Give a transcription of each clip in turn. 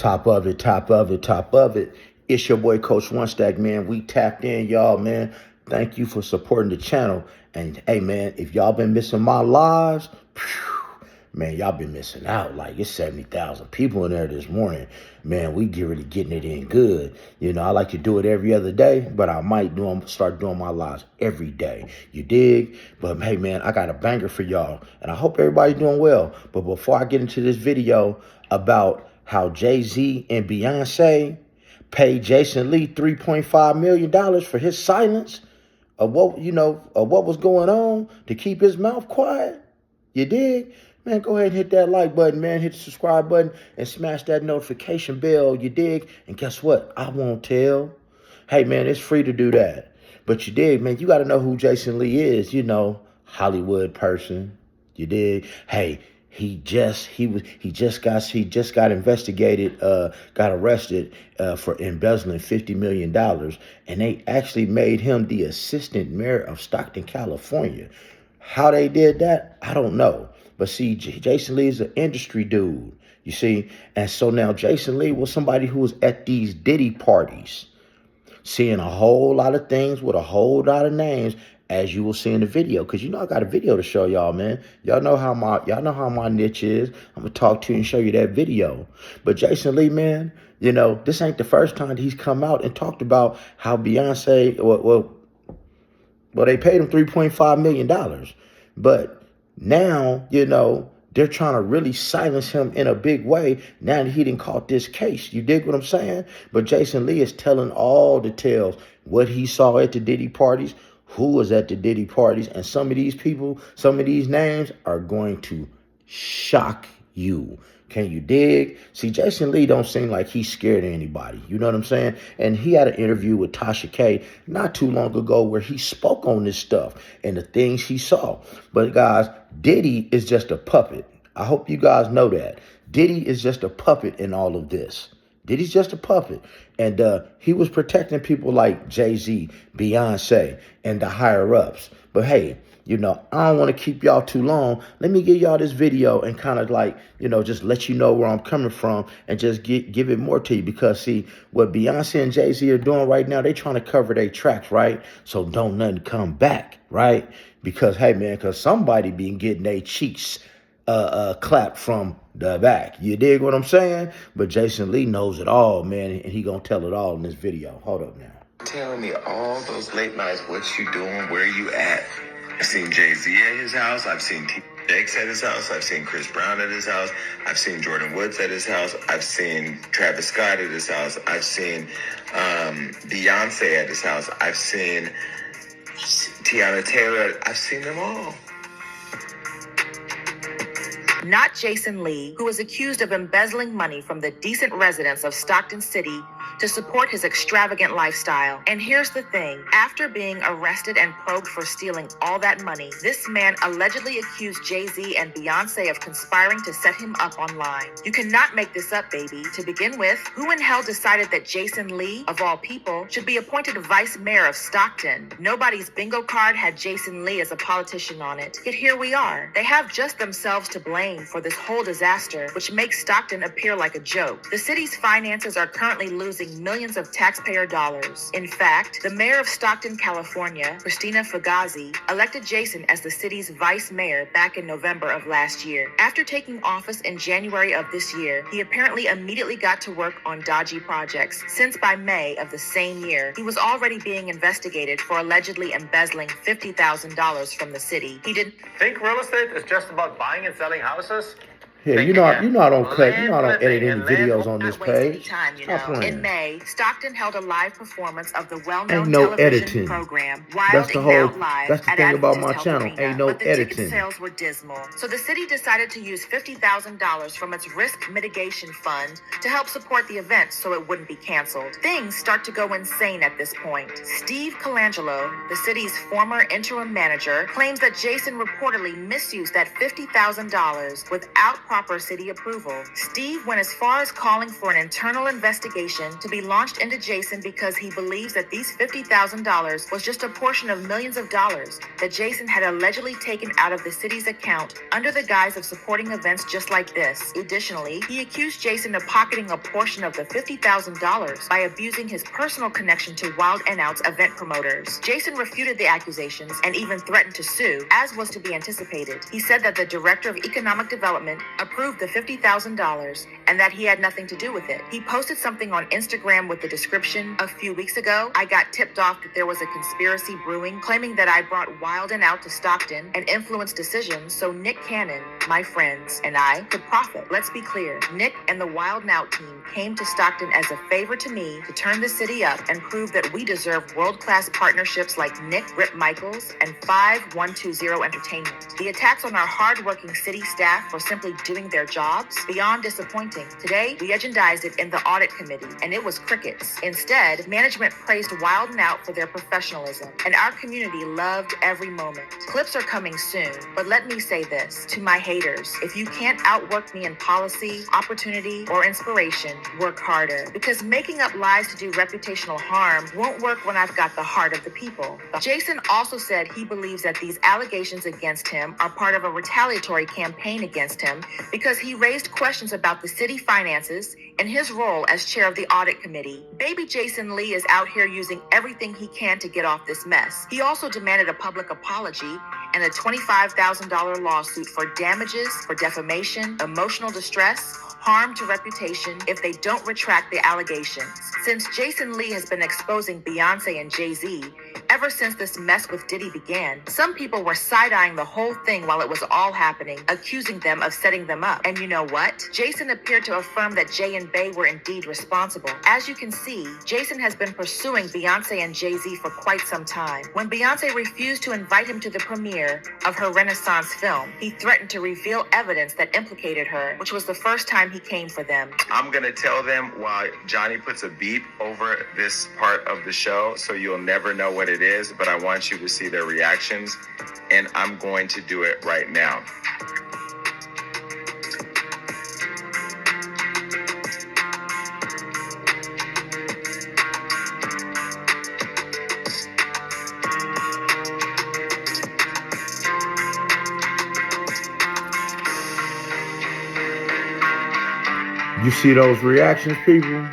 Top of it, top of it, top of it. It's your boy, Coach One Stack, man. We tapped in, y'all, man. Thank you for supporting the channel. And hey, man, if y'all been missing my lives, man, y'all been missing out. Like, it's 70,000 people in there this morning. Man, we really getting it in good. You know, I like to do it every other day, but I might start doing my lives every day. You dig? But hey, man, I got a banger for y'all, and I hope everybody's doing well. But before I get into this video about how Jay-Z and Beyonce paid Jason Lee $3.5 million for his silence of what was going on, to keep his mouth quiet. You dig? Man, go ahead and hit that like button, man. Hit the subscribe button and smash that notification bell. You dig? And guess what? I won't tell. Hey, man, it's free to do that. But you dig, man, you got to know who Jason Lee is. You know, Hollywood person. You dig? Hey, he just got investigated, got arrested for embezzling $50 million. And they actually made him the assistant mayor of Stockton, California. How they did that, I don't know. But see, Jason Lee is an industry dude, you see. And so now Jason Lee was somebody who was at these Diddy parties, seeing a whole lot of things with a whole lot of names, as you will see in the video. Because you know I got a video to show y'all, man. Y'all know how my niche is. I'm gonna talk to you and show you that video. But Jason Lee, man, you know, this ain't the first time he's come out and talked about how Beyonce, well, they paid him $3.5 million. But now, you know, they're trying to really silence him in a big way now that he didn't caught this case. You dig what I'm saying? But Jason Lee is telling all the tales, what he saw at the Diddy parties, who was at the Diddy parties, and some of these people, some of these names are going to shock you. Can you dig? See, Jason Lee don't seem like he's scared of anybody. You know what I'm saying? And he had an interview with Tasha K not too long ago where he spoke on this stuff and the things he saw. But guys, Diddy is just a puppet. I hope you guys know that. Diddy is just a puppet in all of this. Diddy's just a puppet. And he was protecting people like Jay-Z, Beyonce, and the higher-ups. But hey, you know, I don't want to keep y'all too long. Let me give y'all this video and kind of like, you know, just let you know where I'm coming from and just give it more to you. Because, see, what Beyonce and Jay-Z are doing right now, they trying to cover their tracks, right? So don't nothing come back, right? Because, hey, man, because somebody been getting their cheeks clapped from the back. You dig what I'm saying? But Jason Lee knows it all, man, and he gonna tell it all in this video. Hold up now. Telling me all those late nights, what you doing, where you at? I've seen Jay-Z at his house. I've seen T. Jakes at his house. I've seen Chris Brown at his house. I've seen Jordan Woods at his house. I've seen Travis Scott at his house. I've seen Beyonce at his house. I've seen Tiana Taylor. I've seen them all. Not Jason Lee, who is accused of embezzling money from the decent residents of Stockton City to support his extravagant lifestyle. And here's the thing. After being arrested and probed for stealing all that money, this man allegedly accused Jay-Z and Beyonce of conspiring to set him up online. You cannot make this up, baby. To begin with, who in hell decided that Jason Lee, of all people, should be appointed vice mayor of Stockton? Nobody's bingo card had Jason Lee as a politician on it. Yet here we are. They have just themselves to blame for this whole disaster, which makes Stockton appear like a joke. The city's finances are currently losing millions of taxpayer dollars. In fact, the mayor of Stockton, California, Christina Fugazi, elected Jason as the city's vice mayor back in November of last year. After taking office in January of this year, he apparently immediately got to work on dodgy projects, since by May of the same year, he was already being investigated for allegedly embezzling $50,000 from the city. He didn't think real estate is just about buying and selling houses. Yeah, you know I don't edit any videos on this page. Stop playing. In May, Stockton held a live performance of the well-known Ain't no television editing. program That's the whole. That's the at thing about Adventist my Health channel. Arena, Ain't no but the editing. ticket sales were dismal. So the city decided to use $50,000 from its risk mitigation fund to help support the event so it wouldn't be canceled. Things start to go insane at this point. Steve Colangelo, the city's former interim manager, claims that Jason reportedly misused that $50,000 without proper city approval. Steve went as far as calling for an internal investigation to be launched into Jason because he believes that these $50,000 was just a portion of millions of dollars that Jason had allegedly taken out of the city's account under the guise of supporting events just like this. Additionally, he accused Jason of pocketing a portion of the $50,000 by abusing his personal connection to Wild and Out's event promoters. Jason refuted the accusations and even threatened to sue, as was to be anticipated. He said that the director of economic development approved the $50,000 and that he had nothing to do with it. He posted something on Instagram with the description, "A few weeks ago, I got tipped off that there was a conspiracy brewing claiming that I brought Wild and Out to Stockton and influenced decisions so Nick Cannon, my friends, and I could profit." Let's be clear, Nick and the Wild and Out team came to Stockton as a favor to me to turn the city up and prove that we deserve world-class partnerships like Nick Rip Michaels and 5120 Entertainment. The attacks on our hard-working city staff for simply doing their jobs, beyond disappointing. Today, we agendized it in the audit committee, and it was crickets. Instead, management praised Wild and Out for their professionalism, and our community loved every moment. Clips are coming soon, but let me say this to my haters: if you can't outwork me in policy, opportunity, or inspiration, work harder, because making up lies to do reputational harm won't work when I've got the heart of the people. Jason also said he believes that these allegations against him are part of a retaliatory campaign against him because he raised questions about the city finances and his role as chair of the audit committee. Baby Jason Lee is out here using everything he can to get off this mess. He also demanded a public apology and a $25,000 lawsuit for damages for defamation, emotional distress, harm to reputation if they don't retract the allegations. Since Jason Lee has been exposing Beyoncé and Jay-Z ever since this mess with Diddy began, some people were side-eyeing the whole thing while it was all happening, accusing them of setting them up. And you know what? Jason appeared to affirm that Jay and Bey were indeed responsible. As you can see, Jason has been pursuing Beyoncé and Jay-Z for quite some time. When Beyoncé refused to invite him to the premiere of her Renaissance film, he threatened to reveal evidence that implicated her, which was the first time he came for them. I'm going to tell them while Johnny puts a beep over this part of the show, so you'll never know what it is, but I want you to see their reactions, and I'm going to do it right now. You see those reactions, people?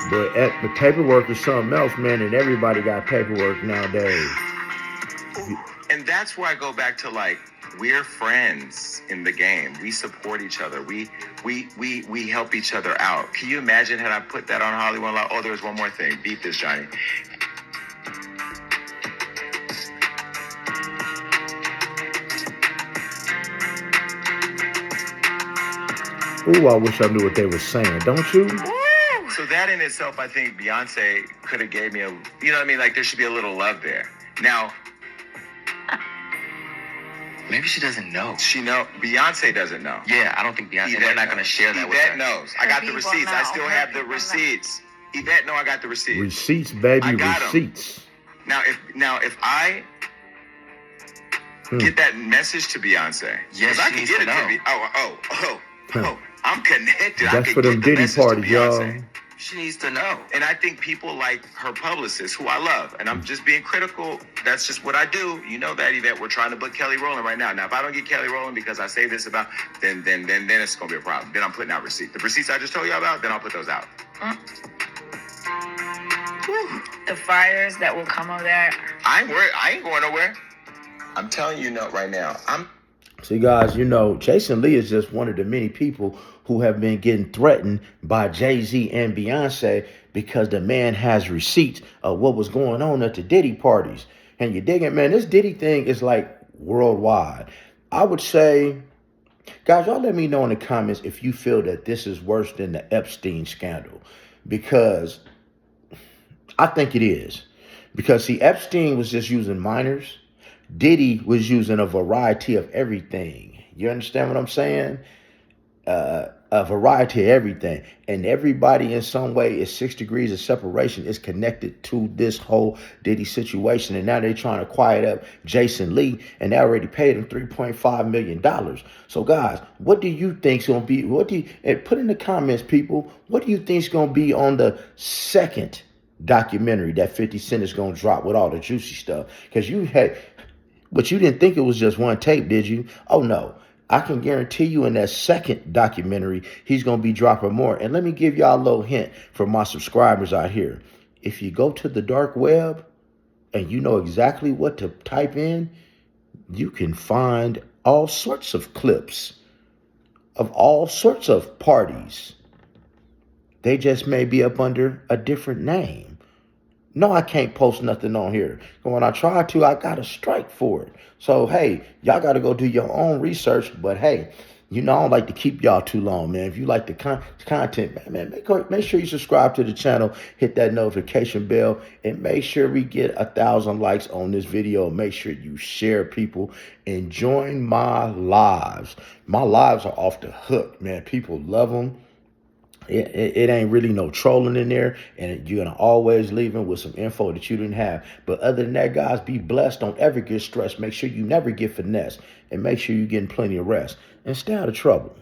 But the paperwork is something else, man, and everybody got paperwork nowadays. And that's where I go back to, like, we're friends in the game. We support each other. We help each other out. Can you imagine had I put that on Hollywood Law? Oh, there's one more thing. Beat this, Johnny. Ooh, I wish I knew what they were saying, don't you? So that in itself, I think Beyonce could have gave me a, you know what I mean? Like, there should be a little love there. Now, maybe she doesn't know. Beyonce doesn't know. Yeah, I don't think Beyonce, they're not going to share that with her. Yvette knows. I got the receipts. I still have the receipts. Yvette, no, I got the receipts. Receipts, baby, I got 'em. receipts. Now, if I get that message to Beyonce, yes, I can get it to be. I'm connected. That's for them Diddy Parties, y'all. She needs to know. And I think people like her publicist, who I love, and I'm just being critical. That's just what I do. You know that, Yvette. We're trying to book Kelly Rowland right now. Now, if I don't get Kelly Rowland because I say this about, then it's gonna be a problem. Then I'm putting out receipts. The receipts I just told you about, then I'll put those out. The fires that will come over there. I ain't worried. I ain't going nowhere. I'm telling you right now. See, guys, you know, Jason Lee is just one of the many people who have been getting threatened by Jay-Z and Beyoncé because the man has receipts of what was going on at the Diddy parties. And you dig it, man, this Diddy thing is like worldwide. I would say, guys, y'all let me know in the comments if you feel that this is worse than the Epstein scandal. Because I think it is. Because, see, Epstein was just using minors. Diddy was using a variety of everything. You understand what I'm saying? a variety of everything. And everybody in some way is 6 degrees of separation is connected to this whole Diddy situation. And now they're trying to quiet up Jason Lee, and they already paid him $3.5 million. So guys, what do you think's gonna be? And put in the comments, people, what do you think's gonna be on the second documentary that 50 Cent is gonna drop with all the juicy stuff? Because but you didn't think it was just one tape, did you? Oh no. I can guarantee you in that second documentary, he's going to be dropping more. And let me give y'all a little hint for my subscribers out here. If you go to the dark web and you know exactly what to type in, you can find all sorts of clips of all sorts of parties. They just may be up under a different name. No, I can't post nothing on here. And when I try to, I got a strike for it. So, hey, y'all got to go do your own research. But, hey, I don't like to keep y'all too long, man. If you like the content, man, make sure you subscribe to the channel, hit that notification bell, and make sure we get 1,000 likes on this video. Make sure you share, people, and join my lives. My lives are off the hook, man. People love them. It ain't really no trolling in there, and you're going to always leave them with some info that you didn't have. But other than that, guys, be blessed. Don't ever get stressed. Make sure you never get finessed, and make sure you're getting plenty of rest, and stay out of trouble.